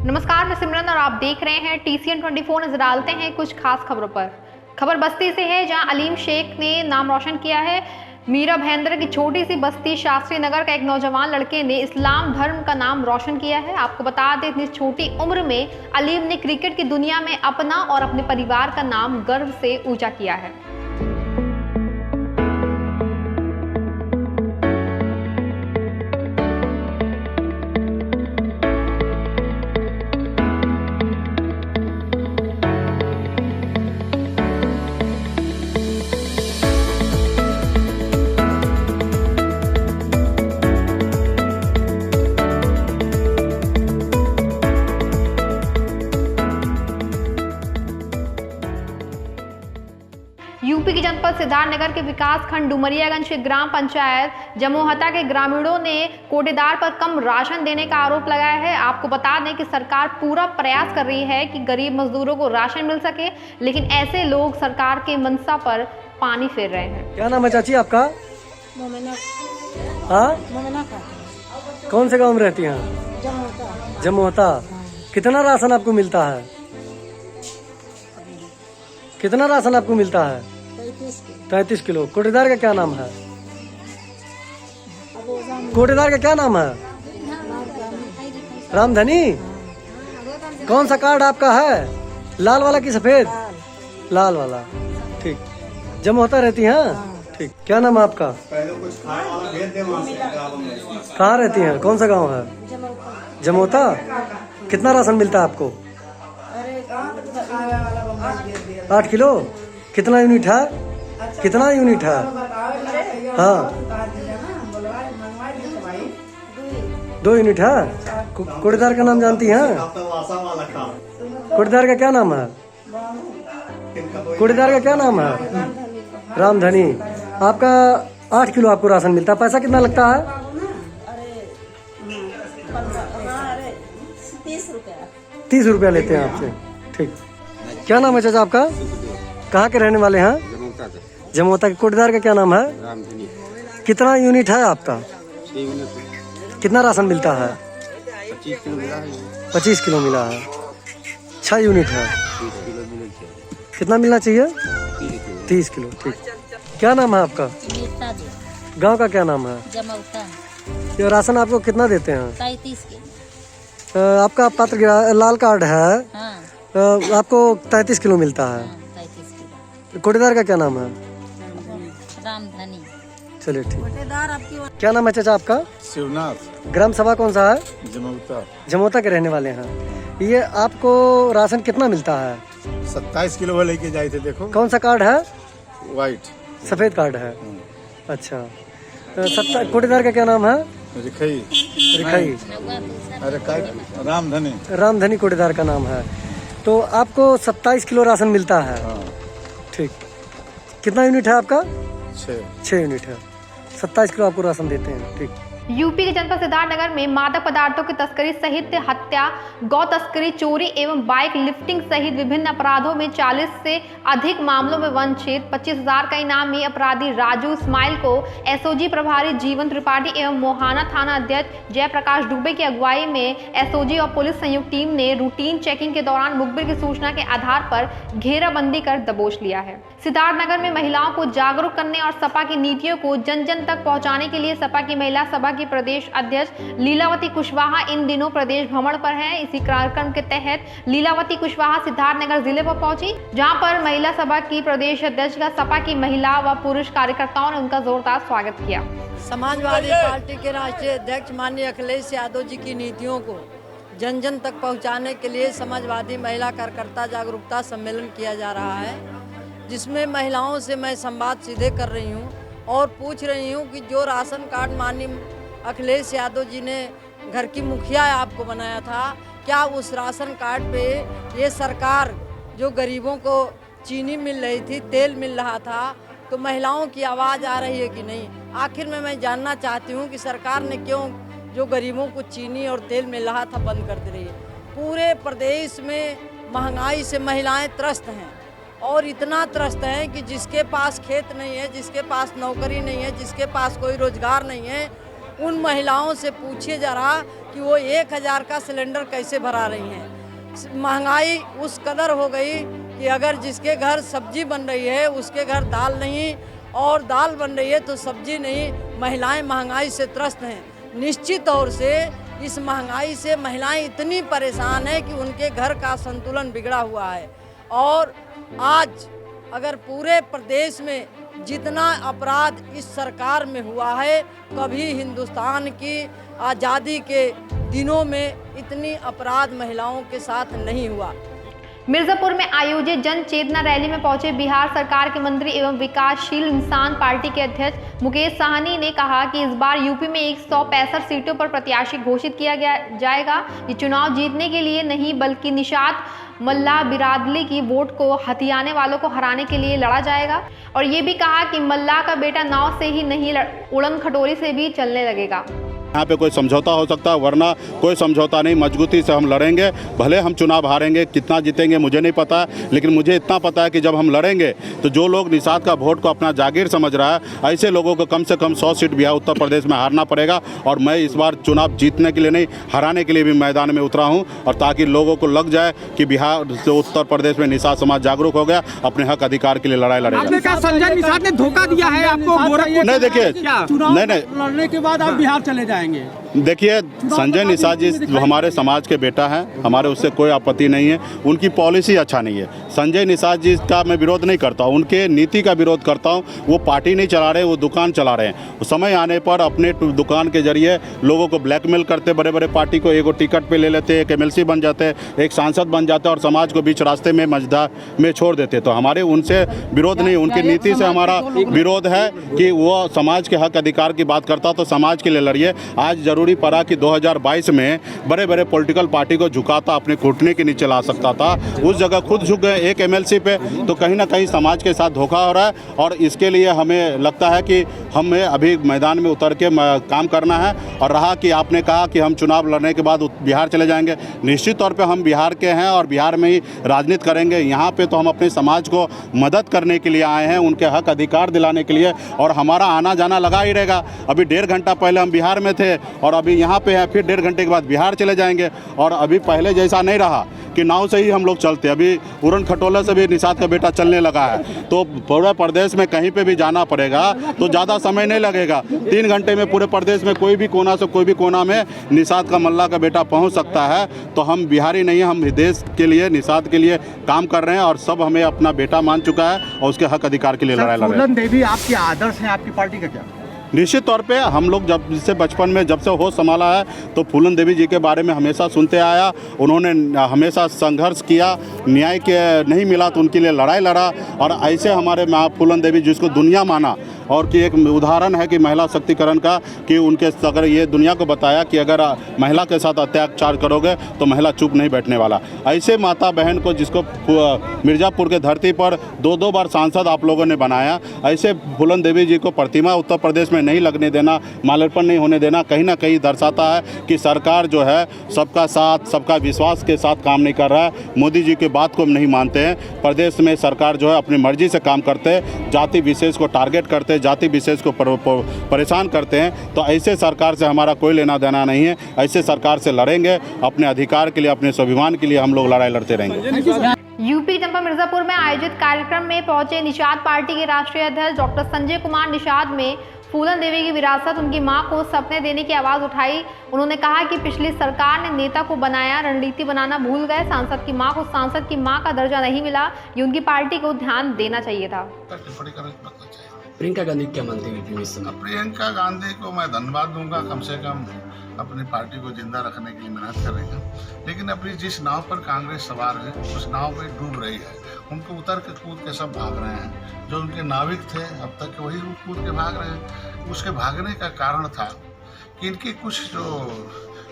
नमस्कार, मैं सिमरन और आप देख रहे हैं TCN 24। नजर डालते हैं कुछ खास खबरों पर। खबर बस्ती से है, जहां अलीम शेख ने नाम रोशन किया है। मीरा भैंदर की छोटी सी बस्ती शास्त्री नगर का एक नौजवान लड़के ने इस्लाम धर्म का नाम रोशन किया है। आपको बता दें, इतनी छोटी उम्र में अलीम ने क्रिकेट की दुनिया में अपना और अपने परिवार का नाम गर्व से ऊंचा किया है। यूपी के जनपद सिद्धार्थनगर के विकास खंड डुमरियागंज के ग्राम पंचायत जमोहता के ग्रामीणों ने कोटेदार पर कम राशन देने का आरोप लगाया है। आपको बता दें कि सरकार पूरा प्रयास कर रही है कि गरीब मजदूरों को राशन मिल सके, लेकिन ऐसे लोग सरकार के मंशा पर पानी फेर रहे हैं। क्या नाम है चाची आपका? मोमिना। हाँ, मोमिना का कौन से गांव में रहती हैं? जमोता। जमोहता। कितना राशन आपको मिलता है? कितना राशन आपको मिलता है? 33 किलो। कोटेदार का क्या नाम है? कोटेदार का क्या नाम है? रामधनी। कौन सा कार्ड आपका है? लाल वाला कि सफेद? लाल वाला। ठीक। जमोहता रहती हैं? ठीक। क्या नाम है आपका? कहाँ रहती हैं? कौन सा गांव है? जमोहता। कितना राशन मिलता है आपको? 8 किलो। कितना यूनिट है? कितना यूनिट है? हाँ, 2 यूनिट है। कोटेदार का नाम जानती हैं? कोटेदार का क्या नाम है? कोटेदार का क्या नाम है? रामधनी। आपका 8 किलो आपको राशन मिलता है। पैसा कितना लगता है? 30 रुपया लेते हैं आपसे। ठीक। क्या नाम है चाचा आपका? कहाँ के रहने वाले हैं? जमोहता के। कोटेदार का क्या नाम है? रामधनी। कितना यूनिट है आपका? 6 यूनिट। कितना राशन मिलता है? 25 किलो मिला है। 25 किलो मिला है। 6 यूनिट है। 30 किलो मिलना चाहिए। कितना मिलना चाहिए? 30 किलो। 30 किलो। ठीक। क्या नाम है आपका? गांव का क्या नाम है? जमौता। ये राशन आपको कितना देते हैं? 33 के। आपका पात्र लाल कार्ड है। हाँ, आपको 33 किलो मिलता है। 33 किलो। कोटेदार का क्या नाम है? रामधनी। चलिए ठीक। क्या नाम है चाचा आपका? शिवनाथ। ग्राम सभा कौन सा है? जमौता। जमोहता के रहने वाले हैं। ये आपको राशन कितना मिलता है? 27 किलो वो लेके जाए थे। देखो, कौन सा कार्ड है? व्हाइट सफेद कार्ड है। अच्छा। कोटेदार का क्या नाम है? रिखई। रिखाई। अरे रामधनी। रामधनी कोटेदार का नाम है। तो आपको 27 किलो राशन मिलता है। हाँ। ठीक। कितना यूनिट है आपका? 6 यूनिट है। 27 किलो आपको राशन देते हैं। ठीक। यूपी के जनपद सिद्धार्थनगर में मादक पदार्थों की तस्करी सहित हत्या, गौ तस्करी, चोरी एवं बाइक लिफ्टिंग सहित विभिन्न अपराधों में 40 से अधिक मामलों में वंचित 25,000 का इनामी अपराधी राजू इस्माइल को एसओजी प्रभारी जीवन त्रिपाठी एवं मोहाना थाना अध्यक्ष जयप्रकाश दुबे की अगुवाई में एसओजी और पुलिस संयुक्त टीम ने रूटीन चेकिंग के दौरान मुखबिर की सूचना के आधार पर घेराबंदी कर दबोच लिया है। सिद्धार्थनगर में महिलाओं को जागरूक करने और सपा की नीतियों को जन जन तक पहुंचाने के लिए सपा की महिला सभा की प्रदेश अध्यक्ष लीलावती कुशवाहा इन दिनों प्रदेश भ्रमण पर है। इसी कार्यक्रम के तहत लीलावती कुशवाहा सिद्धार्थनगर जिले पर पहुंची, जहां पर महिला सभा की प्रदेश अध्यक्ष का सपा की महिला व पुरुष कार्यकर्ताओं ने उनका जोरदार स्वागत किया। समाजवादी पार्टी के राष्ट्रीय अध्यक्ष माननीय अखिलेश यादव जी की नीतियों को जन जन तक पहुंचाने के लिए समाजवादी महिला कार्यकर्ता जागरूकता सम्मेलन किया जा रहा है, जिसमें महिलाओं से मैं संवाद सीधे कर रही हूं और पूछ रही हूं कि जो राशन कार्ड माननीय अखिलेश यादव जी ने घर की मुखिया आपको बनाया था, क्या उस राशन कार्ड पे ये सरकार जो गरीबों को चीनी मिल रही थी, तेल मिल रहा था, तो महिलाओं की आवाज़ आ रही है कि नहीं? आखिर में मैं जानना चाहती हूँ कि सरकार ने क्यों जो गरीबों को चीनी और तेल मिल रहा था बंद कर दे रही है। पूरे प्रदेश में महंगाई से महिलाएं त्रस्त हैं और इतना त्रस्त हैं कि जिसके पास खेत नहीं है, जिसके पास नौकरी नहीं है, जिसके पास कोई रोजगार नहीं है, उन महिलाओं से पूछिए जरा कि वो 1000 का सिलेंडर कैसे भरा रही हैं। महंगाई उस कदर हो गई कि अगर जिसके घर सब्जी बन रही है उसके घर दाल नहीं, और दाल बन रही है तो सब्जी नहीं। महिलाएं महंगाई से त्रस्त हैं। निश्चित तौर से इस महंगाई से महिलाएं इतनी परेशान हैं कि उनके घर का संतुलन बिगड़ा हुआ है। और आज अगर पूरे प्रदेश में जितना अपराध इस सरकार में हुआ है, कभी हिंदुस्तान की आज़ादी के दिनों में इतनी अपराध महिलाओं के साथ नहीं हुआ। मिर्जापुर में आयोजित जन चेतना रैली में पहुंचे बिहार सरकार के मंत्री एवं विकासशील इंसान पार्टी के अध्यक्ष मुकेश साहनी ने कहा कि इस बार यूपी में 165 सीटों पर प्रत्याशी घोषित किया जाएगा। ये चुनाव जीतने के लिए नहीं बल्कि निषाद मल्ला बिरादरी की वोट को हथियाने वालों को हराने के लिए लड़ा जाएगा। और ये भी कहा कि मल्ला का बेटा नाव से ही नहीं उड़न खटोली से भी चलने लगेगा। यहाँ पे कोई समझौता हो सकता है, वरना कोई समझौता नहीं। मजबूती से हम लड़ेंगे, भले हम चुनाव हारेंगे, कितना जीतेंगे मुझे नहीं पता, लेकिन मुझे इतना पता है कि जब हम लड़ेंगे तो जो लोग निषाद का वोट को अपना जागीर समझ रहा है, ऐसे लोगों को कम से कम 100 सीट बिहार उत्तर प्रदेश में हारना पड़ेगा। और मैं इस बार चुनाव जीतने के लिए नहीं, हराने के लिए भी मैदान में उतरा हूँ, और ताकि लोगों को लग जाए कि बिहार से उत्तर प्रदेश में निषाद समाज जागरूक हो गया, अपने हक अधिकार के लिए लड़ाई लड़ेगा। आपने कहा संजय निषाद ने धोखा दिया है आपको गोरखपुर? नहीं, देखिए, नहीं लड़ने के बाद आप बिहार चले जाएंगे। देखिए, संजय निषाद जी हमारे समाज के बेटा हैं, हमारे उससे कोई आपत्ति नहीं है। उनकी पॉलिसी अच्छा नहीं है। संजय निषाद जी का मैं विरोध नहीं करता हूँ, उनके नीति का विरोध करता हूँ। वो पार्टी नहीं चला रहे, वो दुकान चला रहे हैं। समय आने पर अपने दुकान के जरिए लोगों को ब्लैकमेल करते, बड़े बड़े पार्टी को एगो टिकट पे ले लेते, एक MLC बन जाते, एक सांसद बन जाते और समाज को बीच रास्ते में मझधार में छोड़ देते। तो हमारे उनसे विरोध नहीं, उनकी नीति से हमारा विरोध है कि वो समाज के हक अधिकार की बात करता तो समाज के लिए लड़िए। आज जरूरी पड़ा कि 2022 में बड़े बड़े पॉलिटिकल पार्टी को झुकाता, अपने घुटने के नीचे ला सकता था, उस जगह खुद झुक गए एक MLC पे। तो कहीं ना कहीं समाज के साथ धोखा हो रहा है, और इसके लिए हमें लगता है कि हमें अभी मैदान में उतर के काम करना है। और रहा कि आपने कहा कि हम चुनाव लड़ने के बाद बिहार चले जाएंगे, निश्चित तौर पर हम बिहार के हैं और बिहार में ही राजनीति करेंगे। यहाँ पे तो हम अपने समाज को मदद करने के लिए आए हैं, उनके हक अधिकार दिलाने के लिए, और हमारा आना जाना लगा ही रहेगा। अभी 1.5 घंटा पहले हम बिहार में थे और अभी यहाँ पे है, फिर 1.5 घंटे के बाद बिहार चले जाएंगे। और अभी पहले जैसा नहीं रहा कि नाव से ही हम लोग चलते, अभी उड़न खटोला से भी निषाद का बेटा चलने लगा है। तो पूरे प्रदेश में कहीं पे भी जाना पड़ेगा तो ज़्यादा समय नहीं लगेगा। 3 घंटे में पूरे प्रदेश में कोई भी कोना से कोई भी कोना में निषाद का मल्ला का बेटा पहुंच सकता है। तो हम बिहारी नहीं, हम देश के लिए, निषाद के लिए काम कर रहे हैं, और सब हमें अपना बेटा मान चुका है और उसके हक अधिकार के लिए लड़ाई लड़ रहे हैं। फूलन देवी आपके आदर्श हैं, आपकी पार्टी का क्या? निश्चित तौर पे हम लोग जब से बचपन में जब से होश संभाला है तो फूलन देवी जी के बारे में हमेशा सुनते आया। उन्होंने हमेशा संघर्ष किया, न्याय के नहीं मिला तो उनके लिए लड़ाई लड़ा। और ऐसे हमारे माँ फूलन देवी जिसको दुनिया माना, और कि एक उदाहरण है कि महिला शक्तिकरण का, कि उनके अगर ये दुनिया को बताया कि अगर महिला के साथ अत्याचार करोगे तो महिला चुप नहीं बैठने वाला। ऐसे माता बहन को जिसको मिर्ज़ापुर के धरती पर 2-2 बार सांसद आप लोगों ने बनाया, ऐसे फूलन देवी जी को प्रतिमा उत्तर प्रदेश में नहीं लगने देना, माल्यार्पण नहीं होने देना, कहीं ना कहीं दर्शाता है कि सरकार जो है सबका साथ, सबका विश्वास के साथ काम नहीं कर रहा है। मोदी जी की बात को नहीं मानते हैं। प्रदेश में सरकार जो है अपनी मर्जी से काम करते हैं, जाति विशेष को टारगेट करते हैं, जाति विशेष को परेशान करते हैं। तो ऐसे सरकार से हमारा कोई लेना देना नहीं है। ऐसे सरकार से लड़ेंगे, अपने अधिकार के लिए, अपने स्वाभिमान के लिए हम लोग लड़ाई लड़ते रहेंगे। यूपी जनपद मिर्जापुर में आयोजित कार्यक्रम में पहुंचे निषाद पार्टी के राष्ट्रीय अध्यक्ष डॉक्टर संजय कुमार निषाद में फूलन देवी की विरासत, उनकी मां को सपने देने की आवाज़ उठाई। उन्होंने कहा कि पिछली सरकार ने नेता को बनाया, रणनीति बनाना भूल गए। सांसद की मां को सांसद की मां का दर्जा नहीं मिला, ये उनकी पार्टी को ध्यान देना चाहिए था। प्रियंका गांधी क्या मानती है? प्रियंका गांधी को मैं धन्यवाद दूंगा, कम से कम अपनी पार्टी को जिंदा रखने के लिए मेहनत कर रही है। लेकिन अपनी जिस नाव पर कांग्रेस सवार है उस नाव पे डूब रही है। उनको उतर के कूद के सब भाग रहे हैं। जो उनके नाविक थे अब तक वही कूद के भाग रहे हैं। उसके भागने का कारण था कि इनकी कुछ जो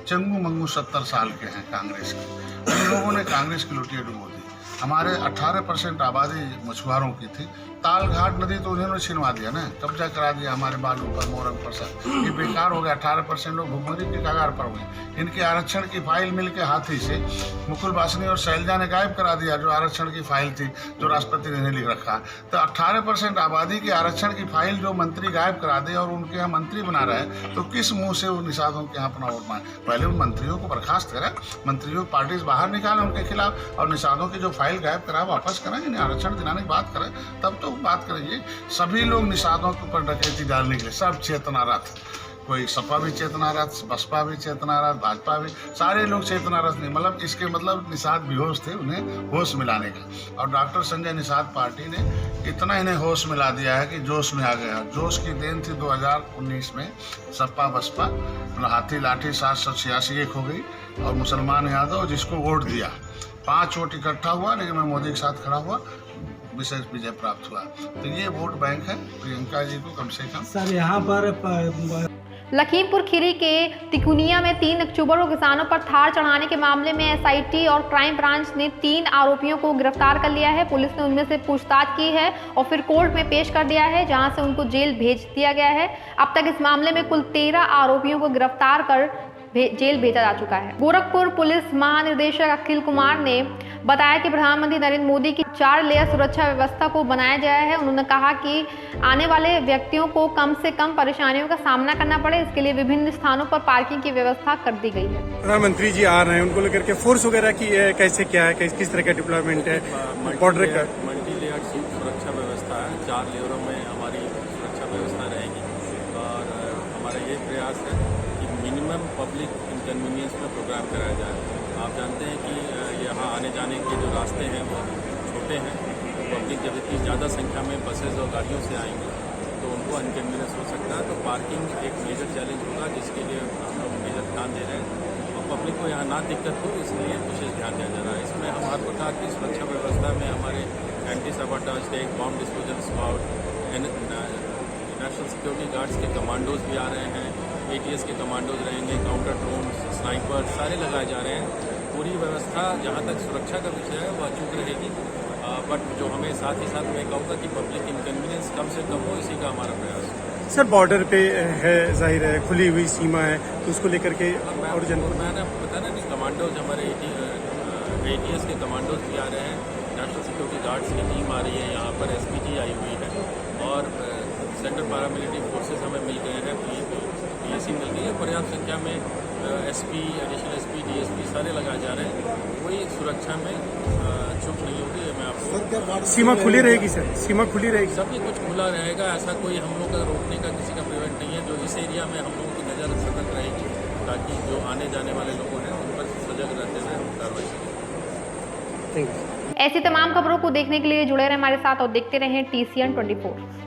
चंगू मंगू 70 साल के हैं कांग्रेस के, उन लोगों ने कांग्रेस की लुटिया डुबो दी। हमारे 18% आबादी मछुआरों की थी। तालघाट नदी तो उन्होंने छिनवा दिया ना, कब्जा करा दिया हमारे बालू पर, मोरंग पर सब। ये बेकार हो गया। 18% लोग भुखमरी के कगार पर हुए। इनके आरक्षण की फाइल मिल के हाथी से मुकुल वासनी और शैलजा ने गायब करा दिया, जो आरक्षण की फाइल थी, जो राष्ट्रपति ने लिख रखा। तो 18% आबादी की आरक्षण की फाइल जो मंत्री गायब करा दे और उनके यहाँ मंत्री बना रहे, तो किस मुंह से उन निषादों के यहाँ अपना वोट मांगे? पहले उन मंत्रियों को बर्खास्त करें, मंत्रियों को पार्टी से बाहर निकालें उनके खिलाफ, और निषादों की जो फाइल गायब करा वापस करें, इन्हें आरक्षण दिलाने की बात करें, तब तो बात करेंगे। सभी लोग निषादों के ऊपर डकैती डालने के लिए सब चेतना रथ, कोई सपा भी चेतना रथ, बसपा भी चेतना रथ, भाजपा भी, सारे लोग चेतना रथ नहीं। मतलब इसके मतलब निषाद बेहोश थे, उन्हें होश मिलाने का। और डॉक्टर संजय निषाद पार्टी ने इतना इन्हें होश मिला दिया है कि जोश में आ गया। जोश की देन थी 2019 में सपा बसपा हाथी लाठी 786 एक हो गई, और मुसलमान यादव जिसको वोट दिया 5 वोट इकट्ठा हुआ, लेकिन मैं मोदी के साथ खड़ा हुआ, विशेष विजय प्राप्त हुआ। तो ये वोट बैंक है प्रियंका जी को कम से कम। सर यहाँ पर लखीमपुर खीरी के तिकुनिया में 3 अक्टूबर को किसानों पर थार चढ़ाने के मामले में एसआईटी और क्राइम ब्रांच ने 3 आरोपियों को गिरफ्तार कर लिया है। पुलिस ने उनमें से पूछताछ की है और फिर कोर्ट में पेश कर दिया है, जहां से उनको जेल भेज दिया गया है। अब तक इस मामले में कुल 13 आरोपियों को गिरफ्तार कर जेल भेजा जा चुका है। गोरखपुर पुलिस महानिदेशक अखिल कुमार ने बताया कि प्रधानमंत्री नरेंद्र मोदी की 4 लेयर सुरक्षा व्यवस्था को बनाया गया है। उन्होंने कहा कि आने वाले व्यक्तियों को कम से कम परेशानियों का सामना करना पड़े, इसके लिए विभिन्न स्थानों पर पार्किंग की व्यवस्था कर दी गई है। प्रधानमंत्री जी आ रहे हैं, उनको लेकर के फोर्स वगैरह की कैसे क्या है, किस तरह का डिप्लॉयमेंट है? बॉर्डर का मल्टी लेयर सुरक्षा व्यवस्था है, 4 लेयरों में हमारी सुरक्षा व्यवस्था रहेगी। और हमारा ये प्रयास है कि मिनिमम पब्लिक इनकन्वीनियंस में प्रोग्राम कराया जाए। आप जानते हैं कि यहाँ आने जाने के जो रास्ते हैं वो छोटे हैं। पब्लिक जब इतनी ज़्यादा संख्या में बसेज और गाड़ियों से आएंगे तो उनको इनकन्वीनियंस हो सकता है। तो पार्किंग एक मेजर चैलेंज होगा, जिसके लिए हम लोग मेजर ध्यान दे रहे हैं और पब्लिक को यहाँ ना दिक्कत हो, इसलिए विशेष ध्यान दिया जा रहा है। इसमें हम हर प्रकार की सुरक्षा व्यवस्था में हमारे anti sabotage tech, bomb disposal squad, national security guards के कमांडोज भी आ रहे हैं, ATS के कमांडोज रहेंगे, काउंटर ड्रोन, स्नाइपर सारे लगाए जा रहे हैं। पूरी व्यवस्था जहाँ तक सुरक्षा का विषय है वो अचूक रहेगी, बट जो हमें साथ ही साथ मैं कहूँगा कि पब्लिक इनकन्वीनियंस कम से कम हो, इसी का हमारा प्रयास है। सर बॉर्डर पे है, जाहिर है खुली हुई सीमा है, तो उसको लेकर के और मैंने बताया ना, कमांडोज हमारे ATS के कमांडोज भी आ रहे हैं, नेशनल सिक्योरिटी गार्ड्स की टीम आ रही है, यहाँ पर SPG आई हुई है, और सेंट्रल पैरामिलिट्री फोर्सेज हमें मिल गए हैं, PAC मिल गई है। पर्याप्त संख्या में SP, एडिशनल SP, DSP सारे लगाए जा रहे हैं। कोई सुरक्षा में चूक नहीं होगी, मैं आपको। सीमा खुली रहेगी सर, सीमा खुली रहेगी, सभी कुछ खुला रहेगा, ऐसा कोई हम लोग का रोकने का किसी का प्रिवेंट नहीं है। जो इस एरिया में हम लोगों की नज़र सतर्क रहेगी, ताकि जो आने जाने वाले लोग हैं उन पर सजग रहते हुए हम कार्रवाई करें। ऐसी तमाम खबरों को देखने के लिए जुड़े रहे हमारे साथ और देखते रहें TCN 24।